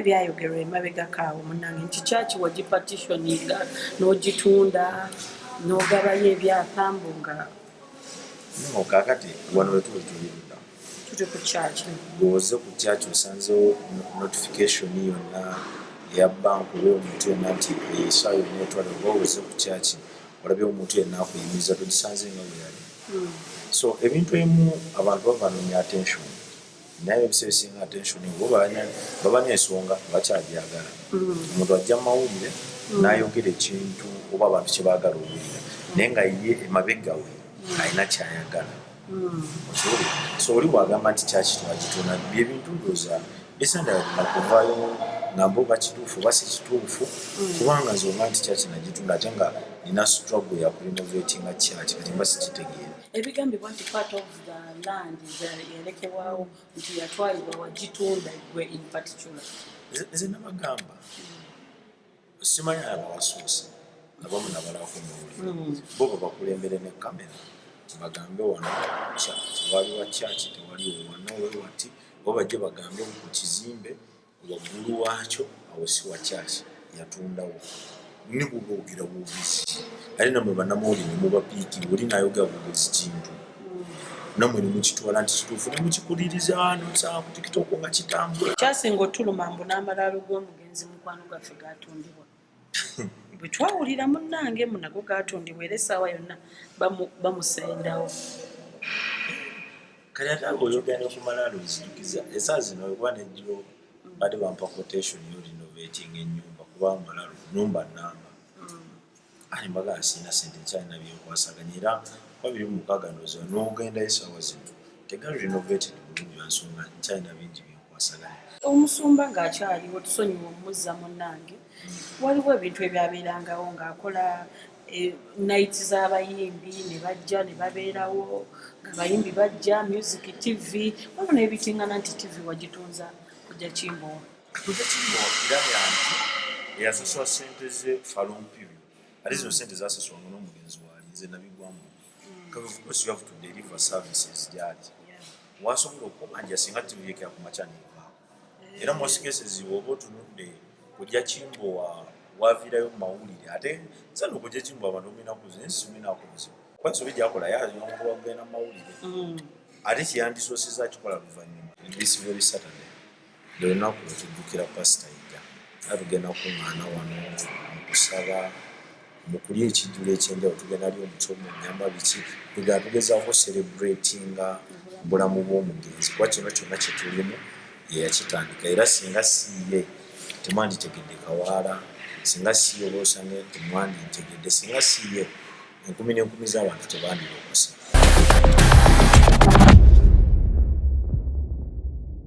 ebyayogerwa emabegakaawo munnange nti kyaki wagipatitioninga n'ogitunda n'ogabayo ebyapa mbu nga kakati wano wetuwetulirira tuli ku kyaki bw'oze ku kyaki osanzewo notification yonna eya banka oba omuntu yonna nti esaawa yonna etwala oba oze ku kyaki olabye omuntu yenna akuyimiriza togisanze nga bwe yali so ebintu ebimu abantu babanoonya attention naye ebiseera ebisinga attention baba n'ensonga bakyagyagala omuntu ajja mu mawulire n'ayogera ekintu oba abantu kye baagala owulira naye nga ye emabegawe alina kyayagala so oli bwagamba nti kyaki twagituna byebintu ndooza bisandala kuvaayo nga mboga kituufu oba si kituufu kubanga nzonga nti kyaki nagitunda ate nga nina struggle yakulinovatinga kyaki kati mba sikitegeera ebigambibwa nti part of the land yalekebwawo nti yatwalibwa wagitunda gwe in particular nze nabagamba simanyi abawasoose nabamu nabalako muwulire bo babakulembere ne kamera bagambe wano tewali wa kyaki tewali wano wewati bo bajje bagambe ku kizimbe waggulu waakyo awo si wa kyaki yatundawo ne buboogera bubuzi ate namwe bannamawulire ne mubapiiki oli naayogera bubuzi kintu namwe ne mukitwala nti kituufu ne mukikuliriza nosaa ku tikitoko nga kitambula kyasinga otuluma mbu n'amalaalo g'omugenzi mukwano gaffe gatundibwa bwe twawulira munnange munago gatundibwa era essaawa yonna bamusendawo kale ate abo oyogera ne ku malaalo nzijukiza esaawa zino okuba nejjiro badde bampa quotation y'olinovating ennyumba kuba malaalo numba namba ate mbagala sirina sente nkyalina byenkwasaganya era 2006 ndowooza n'ogendayo essaawa zino tegali renovated bulungi lwansonga nkyalina bingi byenkwasaganya omusumba ng'akyaliwo tusonyiwa omuzza munnange waliwo ebintu ebyabeerangawo ng'akola night z'abayimbi ne bajja ne babeerawo ng'abayimbi bajja music tv waliwo n'ebitiŋŋana nti tv wagitunza kujja kimbowa kujja kimbowa kirabya nti eyasasula ssente ze falompirio ate zino ssente zasaswanga n'omugenzi waali nze nabigwamu kabefukosi you have to deliver services gyali wasobola okubanja singa tv yekera ku makya nevaako era mosigesezibwa oba otunudde kujja kimbowa waviirayo mu mawulire ate nsana okujja kimbowa abantu ominakuzi nsiminakuzibu kuba nsobi gyakola yayongoba kugenda mu mawulire ate kyeyandisooseza kikola luvannyuma this very Saturday olunaku lwetujjukira pasita ijja atugenda kuŋŋaana wano mukusaba mukulya ekijjulo ekyenjawulo tugenda ali omucomo nyamba biki tugezaako celebratinga bulamu bw'omugenzi kuba kino kyonna kye tulimu yeyakitandika era singa siiye temwanditegedde kawaala singa siiye oba osange temwanditegedde singa siiye 10,000 z'abantu tebandirokosa